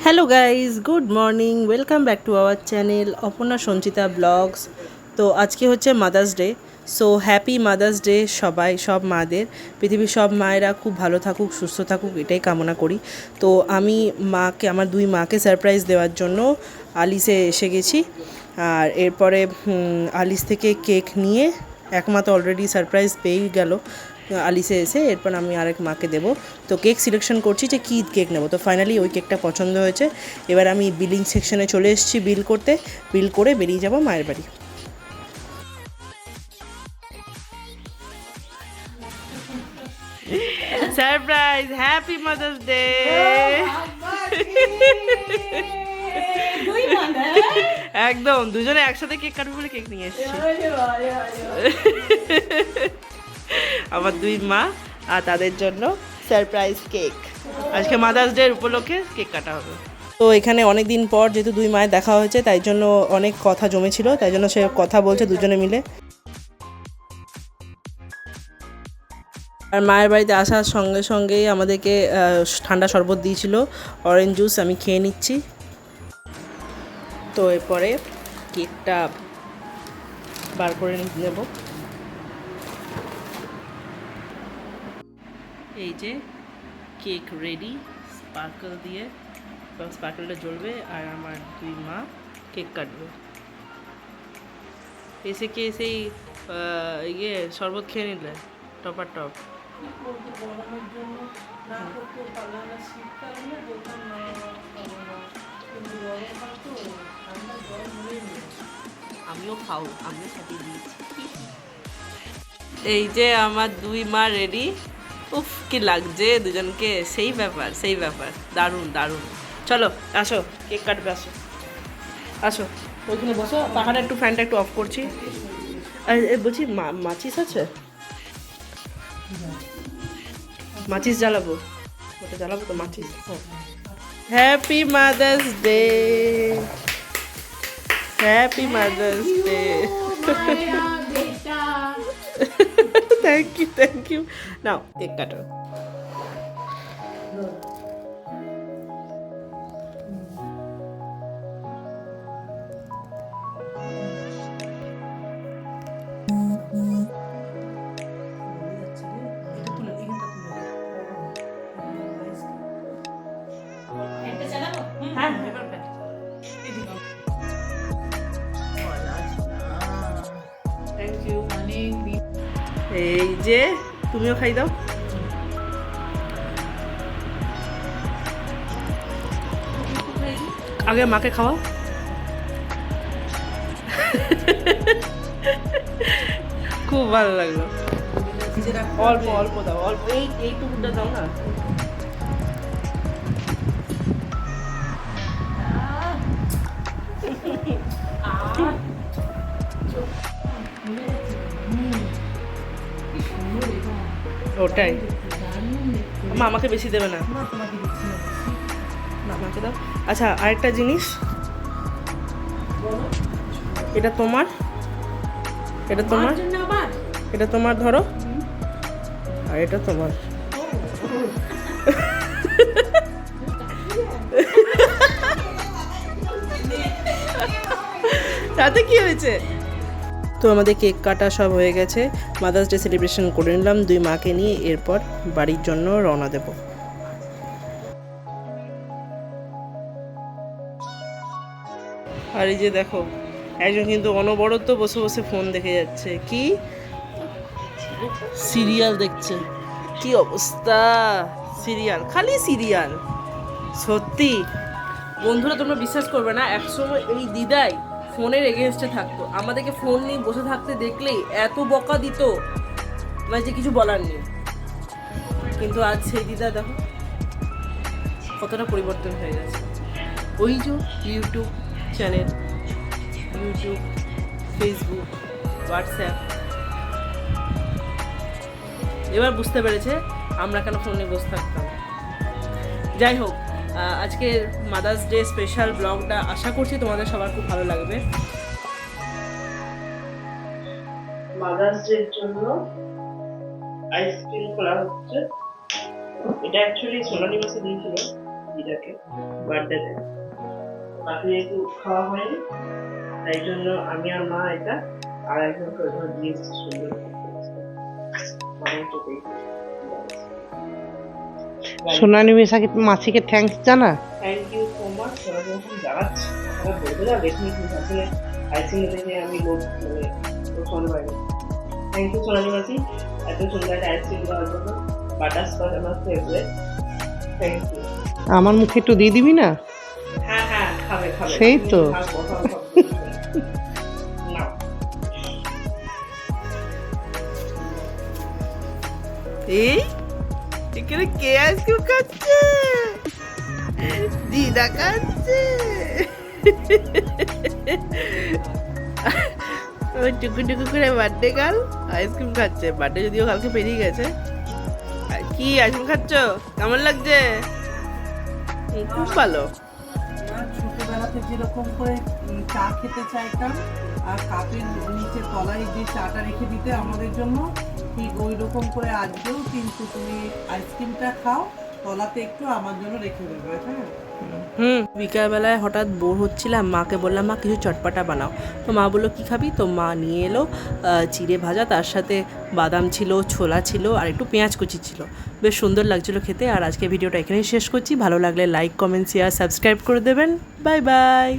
Hello guys, good morning, welcome back to our channel Aparna Sanchita blogs. তো আজকে হচ্ছে mother's day. So happy mother's day সবাই, সব মাদের। পৃথিবীর সব মায়েরা খুব ভালো থাকুক, সুস্থ থাকুক, এটাই কামনা করি। তো আমি মাকে, আমার দুই মাকে সারপ্রাইজ দেওয়ার জন্য আলিসে এসে গেছি। আর এরপরে আলিস থেকে কেক নিয়ে, এক মা তো অলরেডি সারপ্রাইজ পেয়েই গেল আলিসে এসে, এরপর আমি আরেক মাকে দেবো। তো কেক সিলেকশন করছি যে কী কেক নেবো। তো ফাইনালি ওই কেকটা পছন্দ হয়েছে। এবার আমি বিলিং সেকশনে চলে এসেছি বিল করতে। বিল করে বেরিয়ে যাব মায়ের বাড়ি। Surprise, happy mother's day. একদম দুজনে একসাথে কেক কাটবে বলে কেক নিয়ে এসেছি। আমার দুই মা আর তাদের জন্য সারপ্রাইজ কেক। আজকে মাদার্স ডে উপলক্ষে কেক কাটা হবে। তো এখানে অনেক দিন পর যেহেতু দুই মায়ের দেখা হয়েছে, তাই জন্য অনেক কথা জমেছিল, তাই জন্য সে কথা বলছে দুজনে মিলে। আর মায়ের বাড়িতে আসার সঙ্গে সঙ্গেই আমাদেরকে ঠান্ডা শরবত দিয়েছিল, অরেঞ্জ জুস। আমি খেয়ে নিচ্ছি। তো এরপরে কেকটা বার করে নেব। এই যে কেক রেডি, স্পার্কল দিয়ে, স্পার্কলটা জ্বলবে আর আমার দুই মা কেক কাটবে। এসে কি সেই শরবত খেয়ে নিলে টপার টপ। আমিও খাও, আমিও সাথে দিয়েছি। এই যে আমার দুই মা রেডি। উফ, কি লাগছে দুজনকে, সেই ব্যাপার সেই ব্যাপার, দারুণ দারুণ। চলো আসো, কেক কাটবে, আসো আসো, ওইখানে বসো। পাখাটা একটু, ফ্যানটা একটু অফ করছি। আর বলছি মাচিস আছে? মাচিস জ্বালাবো, ওটা জ্বালাবো তো মাচিস। Happy mother's day, happy mother's day. Thank you, thank you. নাও কেক কাটো। এই যে তুমিও খাই দাও। আগে মাকে খাওয়াও। খুব ভালো লাগলো। অল্প অল্প দাও, অল্প, এইটুকুটা দাও না। ওটাই মা, আমাকে বেশি দেবে না, আমাকে দাও। আচ্ছা, আরেকটা জিনিস, এটা তোমার, এটা তোমার, এটা তোমার ধরো, আর এটা তোমার। তাতে কি হয়েছে? তো আমাদের কেক কাটা সব হয়ে গেছে, মাদার্স ডে সেলিব্রেশন করে নিলাম দুই মাকে নিয়ে। এরপর বাড়ির জন্য রওনা দেব। আর এই যে দেখো, একজন কিন্তু অনবরত বসে বসে ফোন দেখে যাচ্ছে। কি সিরিয়াল দেখছে, কি অবস্থা, সিরিয়াল, খালি সিরিয়াল। সত্যি বন্ধুরা, তোমরা বিশ্বাস করবে না, একসময় এই দিদাই ফোনের এগেনস্টে থাকতো। আমাদেরকে ফোন নিয়ে বসে থাকতে দেখলেই এত বকা দিত, মানে যে কিছু বলার নেই। কিন্তু আজ সেই দিদা দেখো কতটা পরিবর্তন হয়ে গেছে। ওই যে YouTube channel, YouTube, Facebook, WhatsApp, এবার বুঝতে পেরেছে আমরা কেন ফোন নিয়ে বসে থাকতাম। যাই হোক, আজকের মাদার্স ডে স্পেশাল ব্লগটা আশা করছি তোমাদের সবার খুব ভালো লাগবে। মাদার্স ডের জন্য আইসক্রিম খোলা হচ্ছে। এটা অ্যাকচুয়ালি সোনালি মাসে দিয়েছিল, দিদাকে বার্থডেতে। বাকি যেহেতু খাওয়া হয়নি তাই জন্য আমি আর মা এটা আর একজনকে ওইভাবে দিয়েছি সুন্দর সোনালি মাসিকে থ্যাঙ্কস জানা। Thank you so much. Sonali যখন জ্বালাচ্ছি আপনারা বলবে না দেখুন কিন্তু আসলে আইসিংয়ে দেখে আমি লোক শোনে পাইনি। থ্যাংক ইউ সোনালি মাসি এত সুন্দর একটা আইসক্রিম দেওয়ার জন্য। বাটারস্কচ আমার ফেভারিট। Thank you. আমার মুখে একটু দিয়ে দিবি না? হ্যাঁ হ্যাঁ খাবে খাবে সেই তো। নাও। এই এখানে কে আইসক্রিম খাচ্ছে? দিদা খাচ্ছে। ওই টুকু টুকু করে বার্থডে গার্ল আইসক্রিম খাচ্ছে। বার্থডে যদিও কালকে পেরিয়ে গেছে। কি আইসক্রিম খাচ্ছ? কেমন লাগছে? খুব ভালো। ছোটবেলাতে যেরকম করে চা খেতে চাইতাম আর কাপের নিচে তলায় যে চাটা রেখে দিতে আমাদের জন্য, ঠিক ওই রকম করে আজকেও কিন্তু তুমি আইসক্রিমটা খাও, তলাতে একটু আমার জন্য রেখে দেবে। হ্যাঁ, বিকালবেলায় হঠাৎ বোর হচ্ছিলাম, মাকে বললাম মা কিছু চটপাটা বানাও। তো মা বললো কী খাবি? তো মা নিয়ে এলো চিড়ে ভাজা, তার সাথে বাদাম ছিল, ছোলা ছিল আর একটু পেঁয়াজ কুচি ছিল। বেশ সুন্দর লাগছিলো খেতে। আর আজকে ভিডিওটা এখানেই শেষ করছি। ভালো লাগলে লাইক, কমেন্ট, শেয়ার, সাবস্ক্রাইব করে দেবেন। Bye bye.